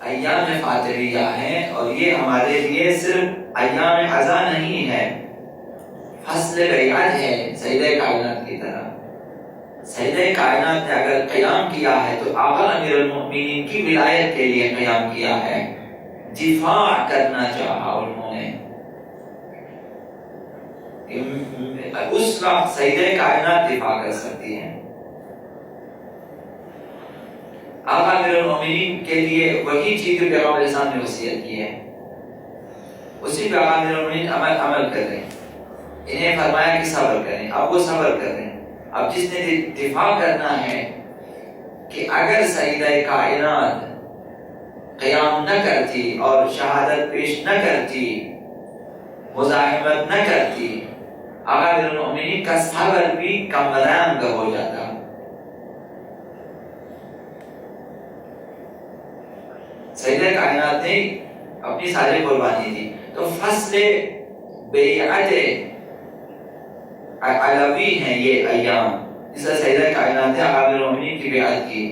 ایام فاطمیہ ہیں، اور یہ ہمارے لیے صرف ایام عزا نہیں ہے، فصل بیعت ہے سیدہ کائنات کی طرح۔ سیدہ کائنات نے اگر قیام کیا ہے تو آقا امیر المؤمنین کی ولایت کے لیے قیام کیا ہے، دفاع کرنا چاہا انہوں نے۔ اس وقت سیدہ کائنات دفاع کر سکتی ہیں۔ آقا امیر المؤمنین کے لیے وہی چیز جو پیغمبر علیہ السلام نے وصیت کی ہے، اسی پہ آقا امیر المؤمنین عمل کر رہے ہیں۔ انہیں فرمایا کہ صبر کریں، اب وہ صبر کر رہے ہیں۔ اب جس نے دفاع کرنا ہے کہ اگر سیدہ کائنات قیام نہ کرتی اور شہادت پیش نہ کرتی، مزاحمت نہ کرتی، آقا امیر المؤمنین کا صبر بھی کم رنگ ہو جاتا۔ سیدہ کائنات نے اپنی ساری قربانی دی، تو فصل بیعت علوی ہیں یہ ایام، جس سے سیدہ کائنات نے آقا امیر المؤمنین کی بیعت کی،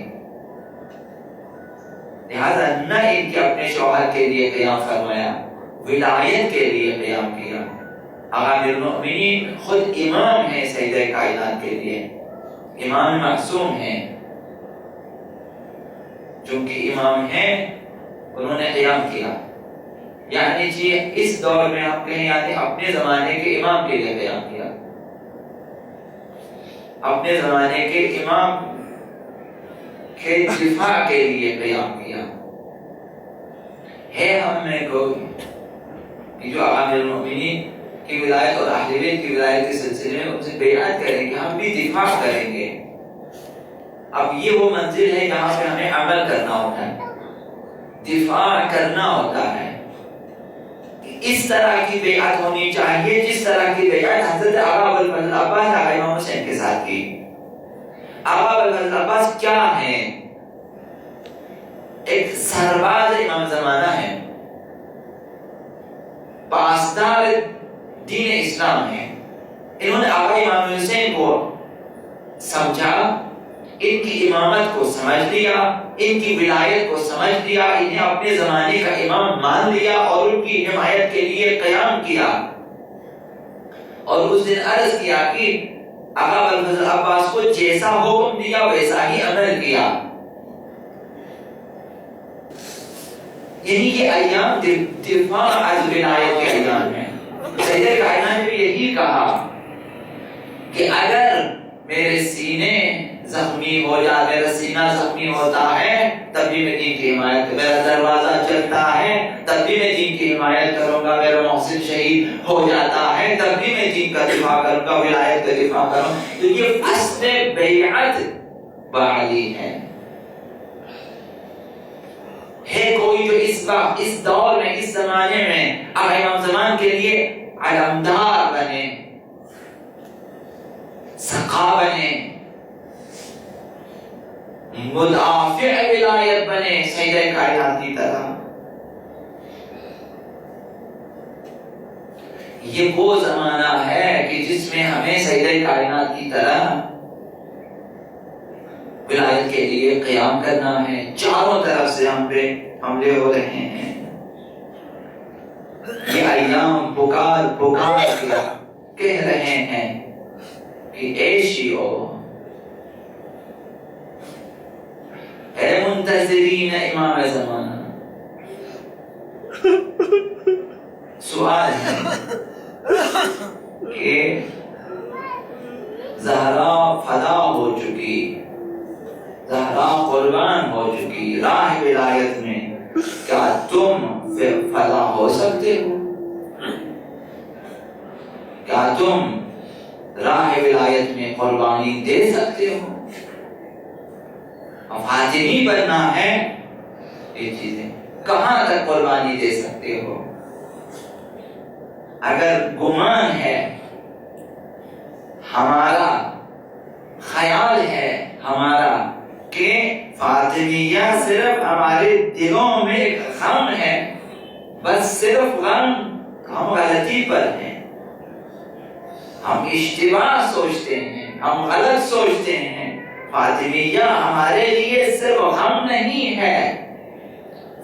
لہذا نہ ان کے اپنے شوہر کے لیے قیام فرمایا، ولایت کے لیے قیام کیا۔ آقا امیر المؤمنین خود امام ہیں سیدہ کائنات کے لیے، امام معصوم ہیں، چونکہ امام ہیں انہوں نے قیام کیا، یعنی جی اس دور میں آپ کہیں یعنی اپنے زمانے کے امام کے لیے قیام کیا، اپنے زمانے کے امام کے دفاع کے لیے قیام کیا۔ ہے ہم میں کوئی کہ جو آقا امیر المؤمنین کی ولایت اور اہل بیت کی ولایت کے سلسلے میں ان سے بیعت کریں گے، ہم بھی دفاع کریں گے۔ اب یہ وہ منزل ہے جہاں پہ ہمیں عمل کرنا ہوتا ہے، دفاع کرنا ہوتا ہے۔ اس طرح کی بیعت ہونی چاہیے جس طرح کی بیعت حضرت آقا ابوالفضل عباس آقا امام حسین کے ساتھ کی۔ آقا ابوالفضل عباس کیا ہیں؟ ایک سرباز امام زمانہ ہے، پاسدار دین اسلام ہے۔ انہوں نے آقا امام حسین کو سمجھا، ان کی امامت کو سمجھ لیا، ان کی ولایت کو سمجھ لیا، انہیں اپنے زمانے کا امام مان لیا اور ان کی حمایت کے لیے قیام کیا۔ اور اس دن عرض کیا کہ آقا ابوالفضل عباس کو جیسا حکم دیا ویسا ہی عمل کیا۔ یعنی یہ ایام دفاع از ولایت کے ایام ہیں۔ سیدہ کائنات نے یہی کہا کہ اگر میرے سینے زخمی ہو جائے، میرا سینہ زخمی ہوتا ہے تب بھی میں دین کی حمایت، میرا دروازہ چلتا ہے تب بھی میں دین کی حمایت کروں گا، میرا محسن شہید ہو جاتا ہے تب بھی میں دین کا دفاع کروں گا، ولایت کا دفاع کروں۔ تو یہ فصل بیعت بعلی ہے کوئی جو اس وقت اس دور میں اس زمانے میں آقا امام زمان کے لیے علمدار بنے، سقا بنے، مدافع ولایت بنے سیدہ کائنات کی طرح۔ یہ وہ زمانہ ہے کہ جس میں ہمیں سیدہ کائنات کی طرح ولایت کے لیے قیام کرنا ہے۔ چاروں طرف سے ہم پہ حملے ہو رہے ہیں۔ یہ ایام پکار کہہ رہے ہیں کہ اے شیعو، اے منتظرین امام زمانہ، سوال ہے کہ زہرا فدا ہو چکی، زہرا قربان ہو چکی راہ ولایت میں، کیا تم فدا ہو سکتے ہو؟ کیا تم راہ ولایت میں قربانی دے سکتے ہو؟ فاطمی بننا ہے، یہ چیزیں کہاں تک قربانی دے سکتے ہو؟ اگر گمان ہے، ہمارا خیال ہے ہمارا کہ فاطمیہ صرف ہمارے دلوں میں ایک غم ہے، بس صرف غم، ہم غلطی پر ہیں، ہم اشتباہ سوچتے ہیں، ہم غلط سوچتے ہیں۔ فاطمیہ ہمارے لیے صرف غم نہیں ہے،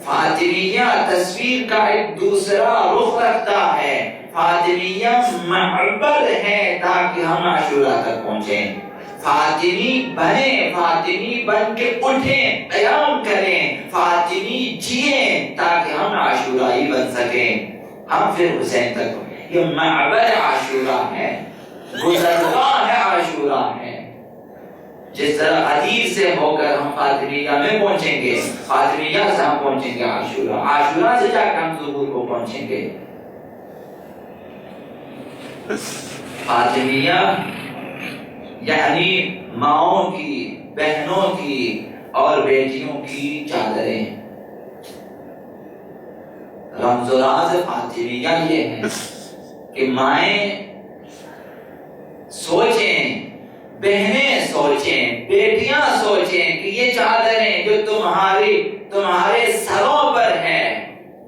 فاطمیہ تصویر کا ایک دوسرا رخ رکھتا ہے. فاطمیہ معبر ہے تاکہ ہم عاشورہ تک پہنچیں. فاطمی بنے، فاطمی بن کے اٹھیں، قیام کریں، فاطمی جئیں تاکہ ہم عاشورائی بن سکیں. ہم پھر حسین تک. یہ معبر عاشورہ ہے، گزرگاہ ہے عاشورہ ہے. جس طرح غدیر سے ہو کر ہم فاطمیہ میں پہنچیں گے، فاطمیہ سے ہم پہنچیں گے عاشورہ، عاشورہ سے جا کر ہم ظہور کو پہنچیں گے. فاطمیہ یعنی ماؤں کی، بہنوں کی اور بیٹیوں کی چادریں. رمز و راز فاطمیہ یہ ہے کہ مائیں سوچیں، بہنیں سوچیں، بیٹیاں سوچیں کہ یہ چادریں جو تمہارے سروں پر ہے،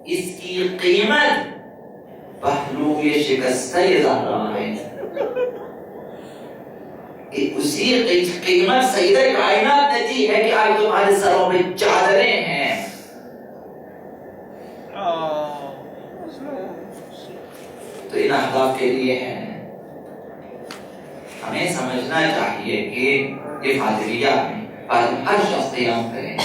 اس کی قیمت پہلو یہ شکستہ زہرا ہے. اسی قیمت سیدہ کائنات نے دی ہے کہ آج تمہارے سروں پہ چادریں ہیں. تو ان اہداف کے لیے ہے. ہمیں سمجھنا چاہیے کہ یہ فاطمیہ ہے. ہر شخص قیام کرے.